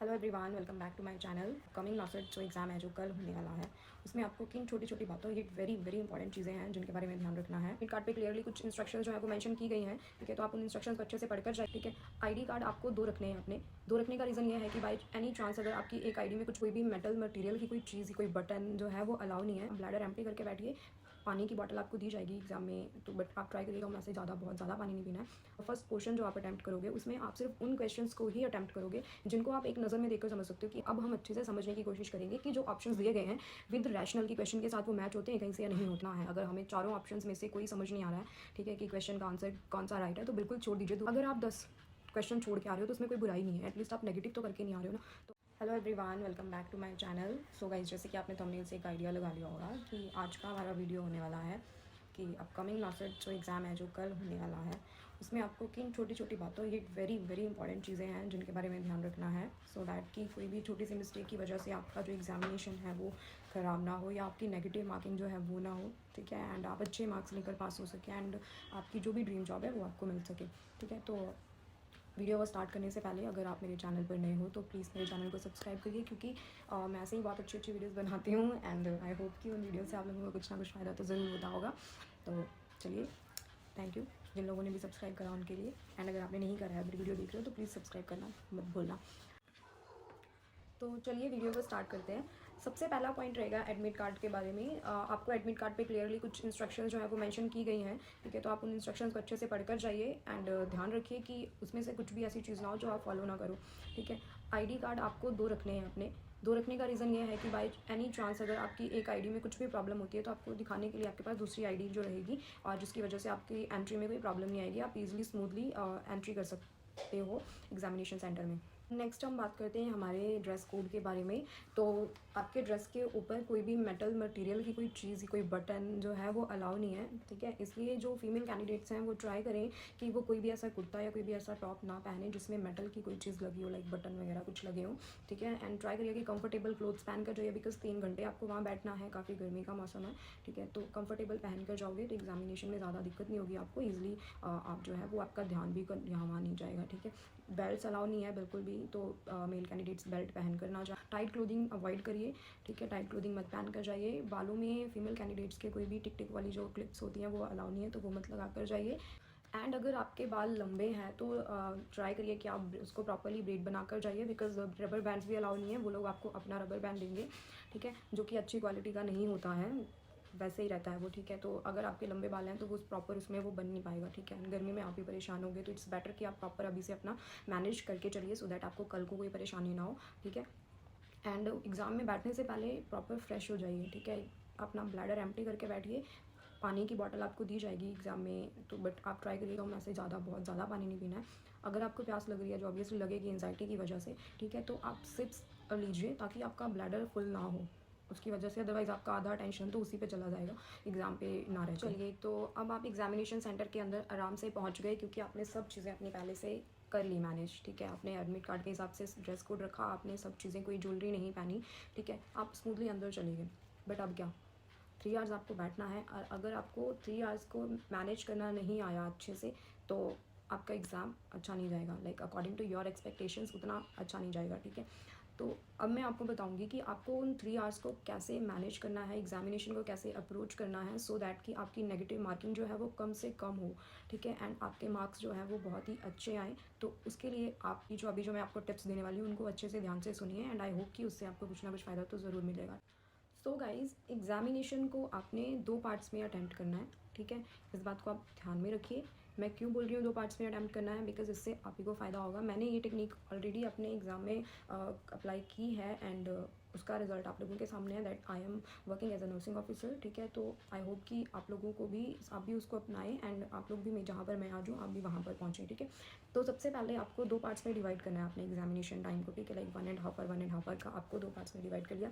Hello everyone, welcome back to my channel. Coming नॉसेट जो exam है जो कल होने वाला है, उसमें आपको किन छोटी छोटी बातों ये वेरी वेरी इंपॉर्टेंट चीज़ें हैं जिनके बारे में ध्यान रखना है। एडमिट कार्ड पे क्लियरली कुछ इंस्ट्रक्शंस जो है वो मेंशन की गई हैं, ठीक है। तो आप उन इंस्ट्रक्शंस को अच्छे से पढ़कर जाए, ठीक है। आईडी कार्ड आपको 2 रखने हैं अपने। 2 रखने का रीज़न ये है कि बाई एनी चांस अगर आपकी एक आईडी में कुछ कोई भी मेटल मटेरियल की कोई चीज़, कोई बटन जो है वो अलाउ नहीं है। ब्लैडर एम्प्टी करके बैठिए। पानी की बॉटल आपको दी जाएगी एग्जाम में, तो बट आप ट्राई करिएगा वहाँ से बहुत ज़्यादा पानी नहीं पीना है। फर्स्ट पोर्शन जो आप अटैम्प्ट करोगे उसमें आप सिर्फ उन क्वेश्चंस को ही अटैम्प्ट करोगे जिनको आप एक नज़र में देखकर समझ सकते हो कि अब हम अच्छे से समझने की कोशिश करेंगे कि जो ऑप्शंस दिए गए हैं विद रैशनल की क्वेश्चन के साथ वो मैच होते हैं कहीं से या नहीं होना है। अगर हमें चारों ऑप्शंस में से कोई समझ नहीं आ रहा है, ठीक है, कि क्वेश्चन का आंसर कौन सा राइट है, तो बिल्कुल छोड़ दीजिए। अगर आप 10 क्वेश्चन छोड़ के आ रहे हो तो उसमें कोई बुराई नहीं है, एटलीस्ट आप नेगेटिव तो करके नहीं आ रहे हो ना। तो hello everyone, welcome back to my channel. So guys, जैसे कि आपने थंबनेल से एक आइडिया लगा लिया होगा कि आज का हमारा वीडियो होने वाला है कि अपकमिंग नॉसेट जो एग्ज़ाम है जो कल होने वाला है, उसमें आपको किन छोटी छोटी बातों, ये वेरी वेरी इंपॉर्टेंट चीज़ें हैं जिनके बारे में ध्यान रखना है, सो दैट कि कोई भी छोटी सी मिस्टेक की वजह से आपका जो एग्जामिनेशन है वो ख़राब ना हो या आपकी नेगेटिव मार्किंग जो है वो ना हो, ठीक है। एंड आप अच्छे मार्क्स लेकर पास हो सके एंड आपकी जो भी ड्रीम जॉब है वो आपको मिल सके, ठीक है। तो वीडियो को स्टार्ट करने से पहले अगर आप मेरे चैनल पर नए हो तो प्लीज़ मेरे चैनल को सब्सक्राइब करिए, क्योंकि मैं ऐसे ही बहुत अच्छी अच्छी वीडियोस बनाती हूँ एंड आई होप कि उन वीडियो से आप लोगों को कुछ ना कुछ फ़ायदा तो ज़रूर होता होगा। तो चलिए, थैंक यू जिन लोगों ने भी सब्सक्राइब करा उनके लिए। एंड अगर आपने नहीं करा है, अगर वीडियो देख रहे हो तो प्लीज़ सब्सक्राइब करना मत भूलना। तो चलिए वीडियो को स्टार्ट करते हैं। सबसे पहला पॉइंट रहेगा एडमिट कार्ड के बारे में। आपको एडमिट कार्ड पे क्लियरली कुछ इंस्ट्रक्शंस जो है वो मेंशन की गई हैं, ठीक है। तो आप उन इंस्ट्रक्शंस को अच्छे से पढ़कर जाइए एंड ध्यान रखिए कि उसमें से कुछ भी ऐसी चीज़ ना हो जो आप फॉलो ना करो, ठीक है। आईडी कार्ड आपको 2 रखने हैं अपने। 2 रखने का रीज़न ये है कि बाई एनी चांस अगर आपकी एक आईडी में कुछ भी प्रॉब्लम होती है तो आपको दिखाने के लिए आपके पास दूसरी आईडी जो रहेगी, और जिसकी वजह से आपकी एंट्री में कोई प्रॉब्लम नहीं आएगी, आप ईजिली स्मूथली एंट्री कर सकते हो एग्जामिनेशन सेंटर में। नेक्स्ट हम बात करते हैं हमारे ड्रेस कोड के बारे में। तो आपके ड्रेस के ऊपर कोई भी मेटल मटेरियल की कोई चीज़, कोई बटन जो है वो अलाउ नहीं है, ठीक है। इसलिए जो फीमेल कैंडिडेट्स हैं वो ट्राई करें कि वो कोई भी ऐसा कुर्ता या कोई भी ऐसा टॉप ना पहने जिसमें मेटल की कोई चीज़ लगी हो, लाइक बटन वगैरह कुछ लगे हो, ठीक है। एंड ट्राई करिए कि कंफर्टेबल क्लोथ्स पहन कर जाइए, बिकॉज 3 घंटे आपको वहाँ बैठना है, काफ़ी गर्मी का मौसम है, ठीक है। तो कंफर्टेबल पहन कर जाओगे तो एग्जामिनेशन में ज़्यादा दिक्कत नहीं होगी आपको। ईजिली आप जो है वो आपका ध्यान भी यहाँ वहाँ नहीं जाएगा, ठीक है। बेल्ट अलाउ नहीं है बिल्कुल भी, तो मेल कैंडिडेट्स बेल्ट पहन कर ना जाए। टाइट क्लोथिंग अवॉइड करिए, ठीक है। टाइट क्लोथिंग मत पहन कर जाइए। बालों में फीमेल कैंडिडेट्स के कोई भी टिक टिक वाली जो क्लिप्स होती हैं वो अलाउ नहीं है, तो वो मत लगा कर जाइए। एंड अगर आपके बाल लंबे हैं तो ट्राई करिए कि आप उसको प्रॉपरली ब्रेड बना कर जाइए, बिकॉज रबर बैंड्स भी अलाउ नहीं है। वो लोग आपको अपना रबर बैंड देंगे, ठीक है, जो कि अच्छी क्वालिटी का नहीं होता है, वैसे ही रहता है वो, ठीक है। तो अगर आपके लंबे बाल हैं तो वो प्रॉपर उसमें वो बन नहीं पाएगा, ठीक है। गर्मी में आप भी परेशान होंगे, तो इट्स बेटर कि आप प्रॉपर अभी से अपना मैनेज करके चलिए, सो दैट आपको कल को कोई परेशानी ना हो, ठीक है। एंड एग्ज़ाम में बैठने से पहले प्रॉपर फ्रेश हो जाइए, ठीक है। अपना ब्लैडर एम्प्टी करके बैठिए। पानी की बॉटल आपको दी जाएगी एग्ज़ाम में, तो बट आप ट्राई करिएगा वहाँ से बहुत ज़्यादा पानी नहीं पीना है। अगर आपको प्यास लग रही है, जो ऑब्वियसली लगेगी एंजाइटी की वजह से, ठीक है, तो आप सिप्स लीजिए ताकि आपका ब्लैडर फुल ना हो उसकी वजह से, अदरवाइज़ आपका आधा टेंशन तो उसी पे चला जाएगा, एग्ज़ाम पे ना रह। चलिए, तो अब आप एग्जामिनेशन सेंटर के अंदर आराम से पहुँच गए, क्योंकि आपने सब चीज़ें अपनी पहले से कर ली मैनेज, ठीक है। आपने एडमिट कार्ड के हिसाब से ड्रेस कोड रखा, आपने सब चीज़ें, कोई ज्वेलरी नहीं पहनी, ठीक है, आप स्मूथली अंदर चले गए। बट अब क्या, 3 आवर्स आपको बैठना है, और अगर आपको 3 आवर्स को मैनेज करना नहीं आया अच्छे से तो आपका एग्ज़ाम अच्छा नहीं जाएगा, like according to your expectations उतना अच्छा नहीं जाएगा, ठीक है। तो अब मैं आपको बताऊंगी कि आपको उन 3 आवर्स को कैसे मैनेज करना है, एग्जामिनेशन को कैसे अप्रोच करना है, सो दैट कि आपकी नेगेटिव मार्किंग जो है वो कम से कम हो, ठीक है। एंड आपके मार्क्स जो है वो बहुत ही अच्छे आएँ। तो उसके लिए आपकी जो मैं आपको टिप्स देने वाली हूँ उनको अच्छे से ध्यान से सुनिए, एंड आई होप कि उससे आपको कुछ ना कुछ फ़ायदा तो ज़रूर मिलेगा। सो गाइज़, एग्जामिनेशन को आपने 2 पार्ट्स में अटैम्प्ट करना है, ठीक है। इस बात को आप ध्यान में रखिए। मैं क्यों बोल रही हूँ 2 पार्ट्स में अटैम्प्ट करना है, बिकॉज इससे आप ही को फ़ायदा होगा। मैंने ये टेक्निक ऑलरेडी अपने एग्ज़ाम में अप्लाई की है, एंड उसका रिजल्ट आप लोगों के सामने है, that I am working as a nursing officer, ठीक है। तो आई होप कि आप लोगों को भी, आप भी उसको अपनाएं, एंड आप लोग भी, मैं जहाँ पर मैं आ जाऊँ आप भी वहाँ पर पहुँचें, ठीक है। तो सबसे पहले आपको 2 पार्ट्स में डिवाइड करना है अपने एग्जामिनेशन टाइम को, ठीक है। लाइक 1.5 आवर का आपको 2 पार्ट्स में डिवाइड कर लिया।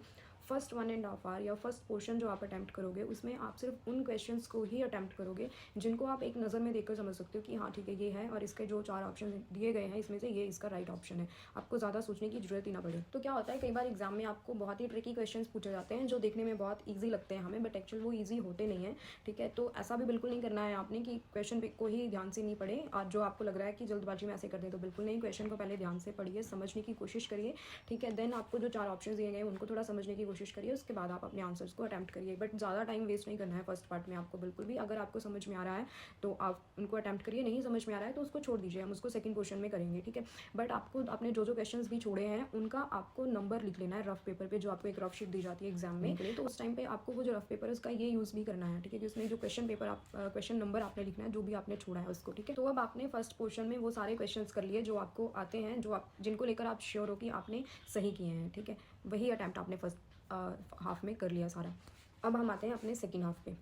फर्स्ट 1.5 आवर या फर्स्ट पोर्शन जो आप अटैम्प्ट करोगे उसमें आप सिर्फ उन क्वेश्चंस को ही अटैम्प्ट करोगे जिनको आप एक नज़र में देखकर समझ सकते हो कि हाँ ठीक है ये है, और इसके जो 4 ऑप्शन दिए गए हैं इसमें से ये इसका राइट ऑप्शन है। आपको ज़्यादा सोचने की जरूरत ही ना पड़े। तो क्या होता है, कई बार एग्जाम में आपको बहुत ही ट्रिकी क्वेश्चंस पूछे जाते हैं जो देखने में बहुत ईजी लगते हैं हमें, बट एक्चुअल वो ईजी होते नहीं हैं, ठीक है। तो ऐसा भी बिल्कुल नहीं करना है आपने कि क्वेश्चन को ही ध्यान से नहीं पढ़े और जो आपको लग रहा है कि जल्दबाजी में ऐसे कर दें, तो बिल्कुल नहीं। क्वेश्चन को पहले ध्यान से पढ़िए, समझने की कोशिश करिए, ठीक है। देन आपको जो 4 ऑप्शन दिए गए उनको थोड़ा समझने की कोशिश करिए, उसके बाद आप अपने आंसर्स को अटैम्प्ट करिए। बट ज़्यादा टाइम वेस्ट नहीं करना है फर्स्ट पार्ट में आपको बिल्कुल भी। अगर आपको समझ में आ रहा है तो आप उनको अटैम्प्ट करिए, नहीं समझ में आ रहा है तो उसको छोड़ दीजिए, हम उसको सेकंड क्वेश्चन में करेंगे, ठीक है। बट आपको अपने जो क्वेश्चंस भी छोड़े हैं उनका आपको नंबर लिख लेना है रफ पेपर पे, जो आपको एक रफ शीट दी जाती है एग्जाम में। तो उस टाइम पे आपको वो जो रफ पेपर है उसका ये यूज़ भी करना है, ठीक है, कि उसमें जो क्वेश्चन पेपर आप क्वेश्चन नंबर आपने लिखना है जो भी आपने छोड़ा है उसको, ठीक है। तो अब आपने फर्स्ट पोर्शन में वो सारे क्वेश्चंस कर लिए जो आपको आते हैं, जो आप जिनको लेकर आप श्योर हो कि आपने सही किए हैं, ठीक है। वही अटैम्प्ट आपने फर्स्ट हाफ में कर लिया सारा। अब हम आते हैं अपने सेकेंड हाफ पे।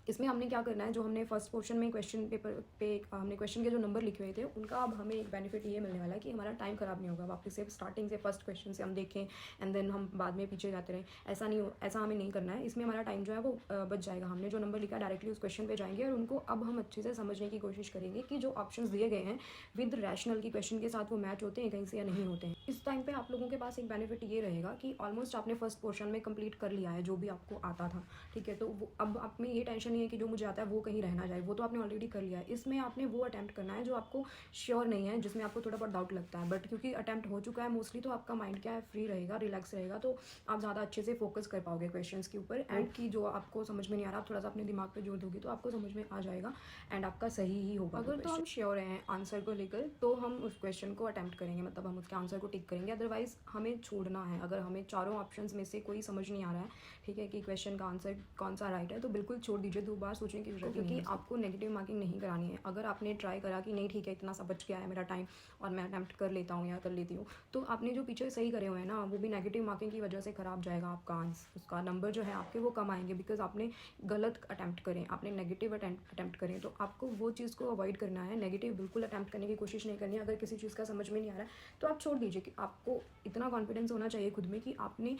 इसमें हमने क्या करना है, जो हमने फर्स्ट पोर्शन में क्वेश्चन पेपर पे हमने क्वेश्चन के जो नंबर लिखे हुए थे उनका अब हमें एक बेनिफिट ये मिलने वाला है कि हमारा टाइम ख़राब नहीं होगा। वापस से स्टार्टिंग से फर्स्ट क्वेश्चन से हम देखें एंड देन हम बाद में पीछे जाते रहें, ऐसा हमें नहीं करना है। इसमें हमारा टाइम जो है वो बच जाएगा। हमने जो नंबर लिखा डायरेक्टली उस क्वेश्चन पे जाएंगे और उनको अब हम अच्छे से समझने की कोशिश करेंगे कि जो ऑप्शन दिए गए हैं विद रैशनल की क्वेश्चन के साथ वो मैच होते हैं कहीं से या नहीं होते हैं। इस टाइम पे आप लोगों के पास एक बेनिफिट ये रहेगा कि ऑलमोस्ट आपने फर्स्ट पोर्शन में कंप्लीट कर लिया है जो भी आपको आता था, ठीक है। तो वो अब आप में ये टेंशन नहीं है कि जो मुझे आता है वो कहीं रहना जाए, वो तो आपने ऑलरेडी कर लिया है। इसमें आपने वो अटैम्प्ट करना है जो आपको श्योर नहीं है, जिसमें आपको थोड़ा बहुत डाउट लगता है, बट क्योंकि अटैम्प्ट हो चुका है मोस्टली तो आपका माइंड क्या है, फ्री रहेगा, रिलैक्स रहेगा, तो आप ज़्यादा अच्छे से फोकस कर पाओगे क्वेश्चन के ऊपर। एंड की जो आपको समझ में नहीं आ रहा, आप थोड़ा सा अपने दिमाग पर जोर दोगे तो आपको समझ में आ जाएगा एंड आपका सही ही होगा। अगर तो हम श्योर हैं आंसर को लेकर तो हम उस क्वेश्चन को अटैम्प्ट करेंगे, मतलब हम उसके आंसर को टिक करेंगे। अदरवाइज हमें छोड़ना है। अगर हमें चारों ऑप्शंस में से कोई समझ नहीं आ रहा है, ठीक है, कि क्वेश्चन का आंसर कौन सा राइट है, तो बिल्कुल छोड़ दीजिए, 2 बार सोचने की जरूरत नहीं है, क्योंकि आपको नेगेटिव मार्किंग नहीं करानी है। अगर आपने ट्राई करा कि नहीं ठीक है इतना सा बच गया है मेरा टाइम और मैं अटैम्प्ट कर लेता हूँ या कर लेती हूँ, तो आपने जो पीछे सही करे हुए हैं ना वो भी नेगेटिव मार्किंग की वजह से ख़राब जाएगा आपका आंसर, उसका नंबर जो है आपके वो कम आएंगे, बिकॉज आपने गलत अटैम्प्ट करें, आपने नेगेटिव अटैम्प्ट करें। तो आपको वो चीज़ को अवॉइड करना है, नेगेटिव बिल्कुल अटैम्प्ट करने की कोशिश नहीं करनी है। अगर किसी चीज़ का समझ में नहीं आ रहा है तो आप छोड़ दीजिए। कि आपको इतना कॉन्फिडेंस होना चाहिए खुद में कि आपने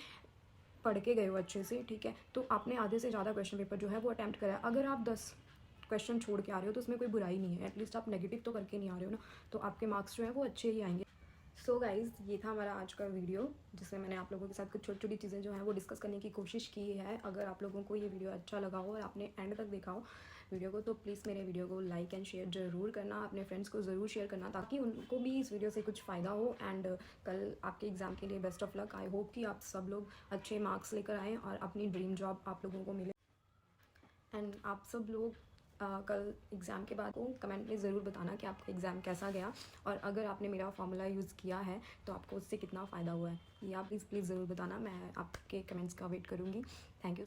पढ़ के गए हो अच्छे से, ठीक है, तो आपने आधे से ज़्यादा क्वेश्चन पेपर जो है वो अटैम्प्ट करा है। अगर आप 10 क्वेश्चन छोड़ के आ रहे हो तो उसमें कोई बुराई नहीं है, एटलीस्ट आप नेगेटिव तो करके नहीं आ रहे हो ना, तो आपके मार्क्स जो है वो अच्छे ही आएंगे। सो गाइज़, ये था हमारा आज का वीडियो जिसमें मैंने आप लोगों के साथ कुछ छोटी छोटी चीज़ें जो हैं वो डिस्कस करने की कोशिश की है। अगर आप लोगों को ये वीडियो अच्छा लगा हो और आपने एंड तक देखा हो वीडियो को, तो प्लीज़ मेरे वीडियो को लाइक एंड शेयर ज़रूर करना, अपने फ्रेंड्स को ज़रूर शेयर करना ताकि उनको भी इस वीडियो से कुछ फ़ायदा हो। एंड कल आपके एग्ज़ाम के लिए best of luck. I hope कि आप सब लोग अच्छे मार्क्स लेकर आएँ और अपनी ड्रीम जॉब आप लोगों को मिले। एंड आप सब लोग कल एग्ज़ाम के बाद को कमेंट में ज़रूर बताना कि आपका एग्ज़ाम कैसा गया और अगर आपने मेरा फार्मूला यूज़ किया है तो आपको उससे कितना फ़ायदा हुआ है, ये आप प्लीज़ ज़रूर बताना। मैं आपके कमेंट्स का वेट करूँगी। Thank you.